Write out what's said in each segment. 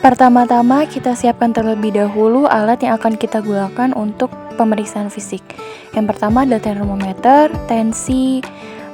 Pertama-tama kita siapkan terlebih dahulu alat yang akan kita gunakan untuk pemeriksaan fisik. Yang pertama adalah termometer, tensi,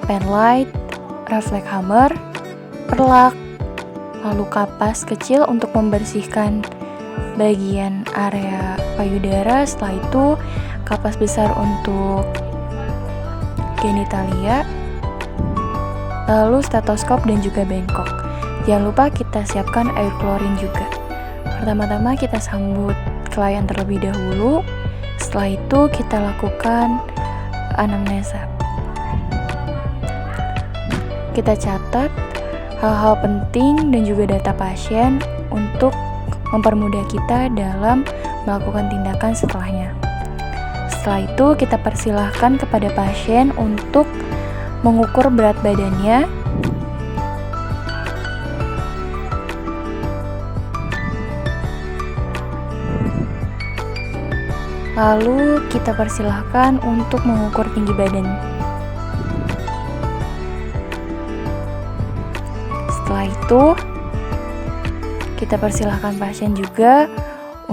pen light, refleks hammer, perlak, lalu kapas kecil untuk membersihkan bagian area payudara. Setelah itu kapas besar untuk genitalia, lalu stetoskop dan juga bengkok. Jangan lupa kita siapkan air klorin juga. Pertama-tama kita sambut klien terlebih dahulu. Setelah itu kita lakukan anamnesa. Kita catat hal-hal penting dan juga data pasien untuk mempermudah kita dalam melakukan tindakan setelahnya. Setelah itu kita persilahkan kepada pasien untuk mengukur berat badannya. Lalu kita persilahkan untuk mengukur tinggi badan. Setelah itu, kita persilahkan pasien juga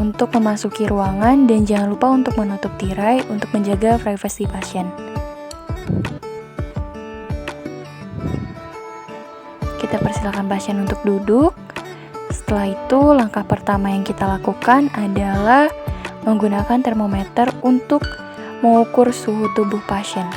untuk memasuki ruangan dan jangan lupa untuk menutup tirai untuk menjaga privasi pasien. Kita persilahkan pasien untuk duduk. Setelah itu, langkah pertama yang kita lakukan adalah menggunakan termometer untuk mengukur suhu tubuh pasien.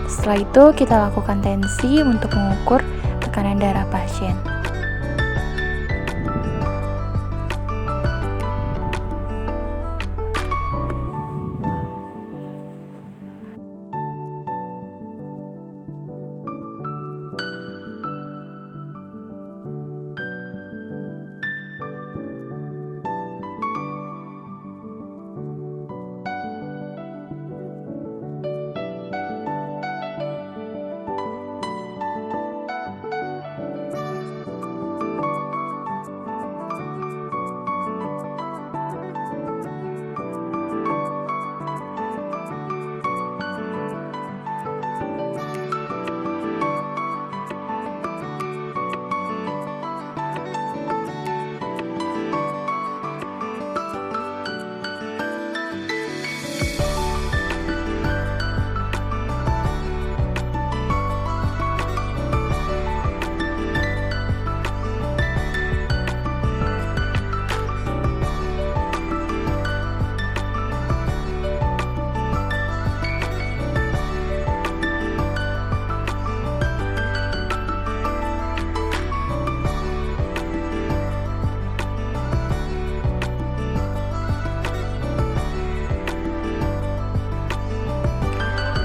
Setelah itu kita lakukan tensi untuk mengukur tekanan darah pasien.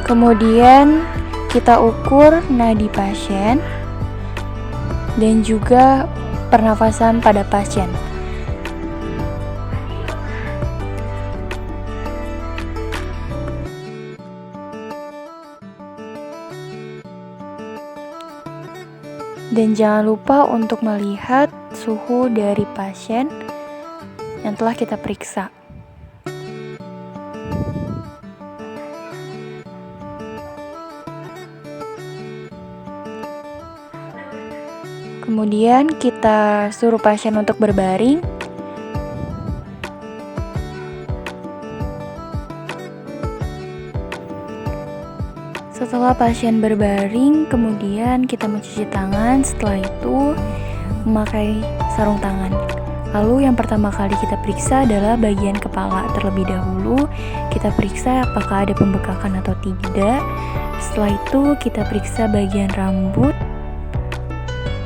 Kemudian kita ukur nadi pasien dan juga pernafasan pada pasien. Dan jangan lupa untuk melihat suhu dari pasien yang telah kita periksa. Kemudian kita suruh pasien untuk berbaring. Setelah pasien berbaring, kemudian kita mencuci tangan. Setelah itu memakai sarung tangan. Lalu yang pertama kali kita periksa adalah bagian kepala terlebih dahulu. Kita periksa apakah ada pembekakan atau tidak. Setelah itu kita periksa bagian rambut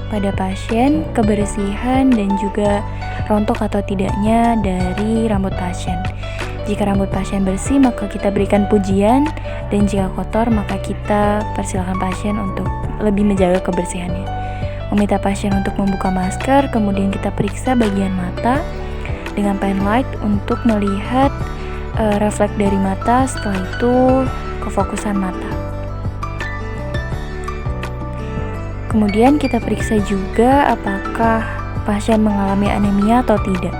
pada pasien, kebersihan dan juga rontok atau tidaknya dari rambut pasien. Jika rambut pasien bersih, maka kita berikan pujian, dan jika kotor, maka kita persilakan pasien untuk lebih menjaga kebersihannya. Meminta pasien untuk membuka masker, kemudian kita periksa bagian mata dengan pen light untuk melihat refleks dari mata, setelah itu kefokusan mata. Kemudian kita periksa juga apakah pasien mengalami anemia atau tidak.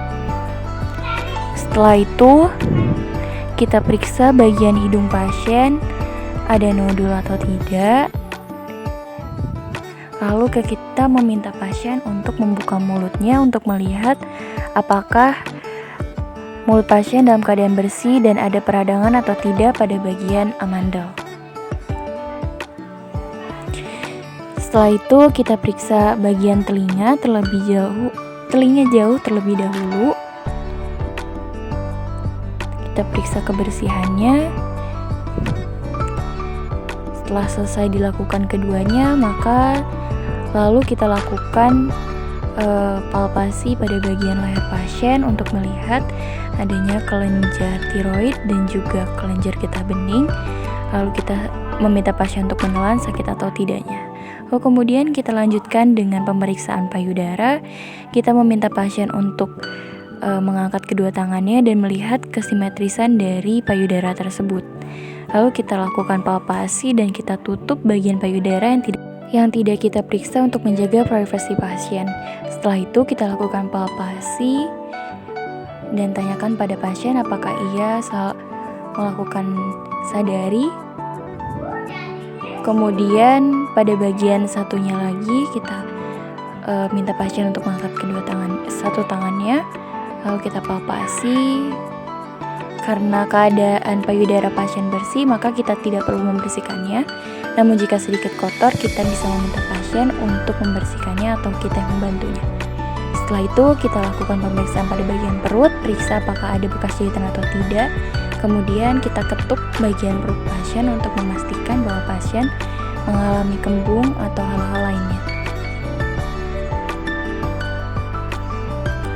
Setelah itu kita periksa bagian hidung pasien ada nodul atau tidak. Lalu kita meminta pasien untuk membuka mulutnya untuk melihat apakah mulut pasien dalam keadaan bersih dan ada peradangan atau tidak pada bagian amandel. Setelah itu kita periksa bagian telinga jauh terlebih dahulu. Kita periksa kebersihannya. Setelah selesai dilakukan keduanya, maka lalu kita lakukan palpasi pada bagian leher pasien untuk melihat adanya kelenjar tiroid dan juga kelenjar getah bening. Lalu kita meminta pasien untuk menelan sakit atau tidaknya. Lalu kemudian kita lanjutkan dengan pemeriksaan payudara. Kita meminta pasien untuk mengangkat kedua tangannya dan melihat kesimetrisan dari payudara tersebut. Lalu kita lakukan palpasi dan kita tutup bagian payudara yang tidak kita periksa untuk menjaga privasi pasien. Setelah itu kita lakukan palpasi dan tanyakan pada pasien apakah ia melakukan sadari. Kemudian pada bagian satunya lagi kita minta pasien untuk mengangkat satu tangannya. Lalu kita palpasi. Karena keadaan payudara pasien bersih, maka kita tidak perlu membersihkannya. Namun jika sedikit kotor, kita bisa meminta pasien untuk membersihkannya atau kita yang membantunya. Setelah itu kita lakukan pemeriksaan pada bagian perut, periksa apakah ada bekas jahitan atau tidak. Kemudian kita ketuk bagian perut pasien untuk memastikan bahwa pasien mengalami kembung atau hal-hal lainnya.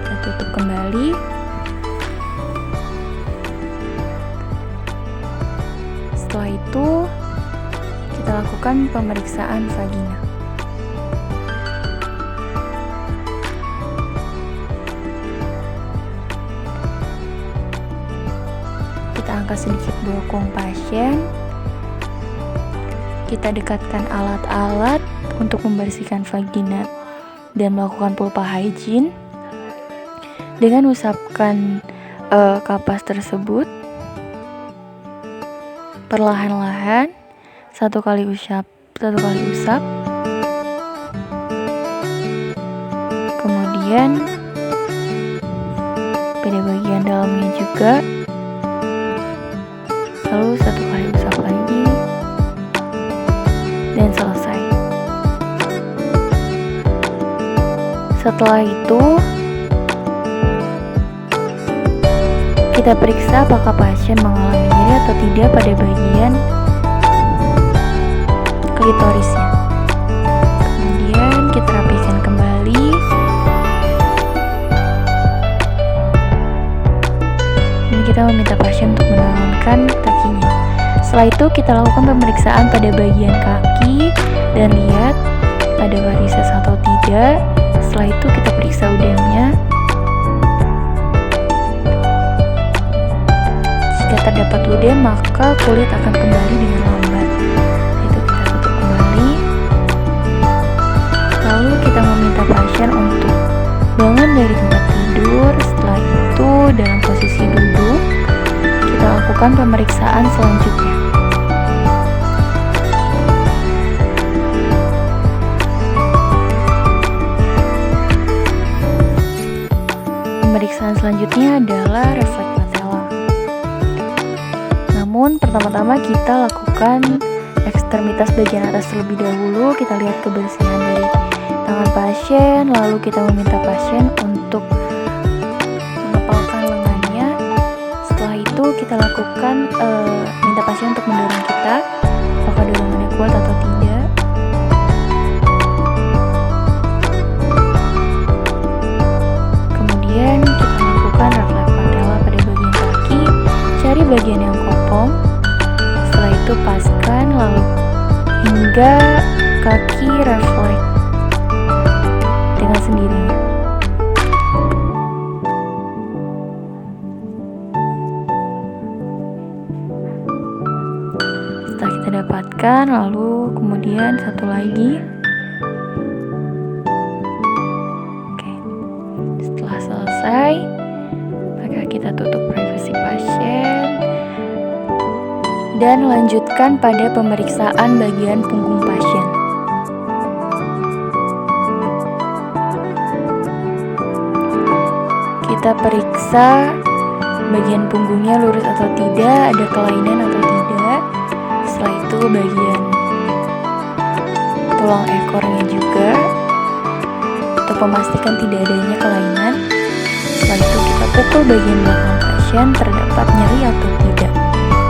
Kita tutup kembali. Setelah itu kita lakukan pemeriksaan vagina. Kita angkat sedikit bokong pasien. Kita dekatkan alat-alat untuk membersihkan vagina dan melakukan pulpa hygiene. Dengan usapkan kapas tersebut perlahan-lahan, satu kali usap. Kemudian pada bagian dalamnya juga, lalu satu kali usap lagi dan selesai. Setelah itu kita periksa apakah pasien mengalami nyeri atau tidak pada bagian klitorisnya. Kemudian kita rapikan kembali. Dan kita meminta pasien untuk menurunkan kakinya. Setelah itu kita lakukan pemeriksaan pada bagian kaki dan lihat ada varises atau tidak. Setelah itu kita periksa udangnya. Jika terdapat udem, maka kulit akan kembali dengan lambat. Itu kita tutup kembali. Lalu kita meminta pasien untuk bangun dari tempat tidur. Setelah itu dalam posisi duduk, kita lakukan pemeriksaan selanjutnya. Pemeriksaan selanjutnya adalah refleks patella. Namun pertama-tama kita lakukan ekstremitas bagian atas terlebih dahulu. Kita lihat kebersihan dari tangan pasien, lalu kita meminta pasien untuk mengepalkan lengannya. Setelah itu kita lakukan minta pasien untuk mendorong kita, apakah dorongannya kuat atau tidak. Kemudian kita lakukan refleks patella pada bagian kaki, cari bagian yang kopong. Setelah itu paskan lalu hingga kaki refleks dengan sendirinya. Setelah kita dapatkan, lalu kemudian satu lagi. Oke. Setelah selesai, maka kita kita tutup privasi pasien. Dan lanjutkan pada pemeriksaan bagian punggung pasien. Kita periksa bagian punggungnya lurus atau tidak, ada kelainan atau tidak. Setelah itu bagian tulang ekornya juga, untuk memastikan tidak adanya kelainan. Setelah itu kita pukul bagian belakang pasien, terdapat nyeri atau tidak.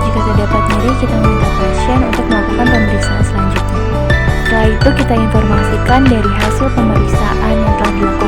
Jika terdapat nyeri, kita meminta pasien untuk melakukan pemeriksaan selanjutnya. Setelah itu kita informasikan dari hasil pemeriksaan yang telah dilakukan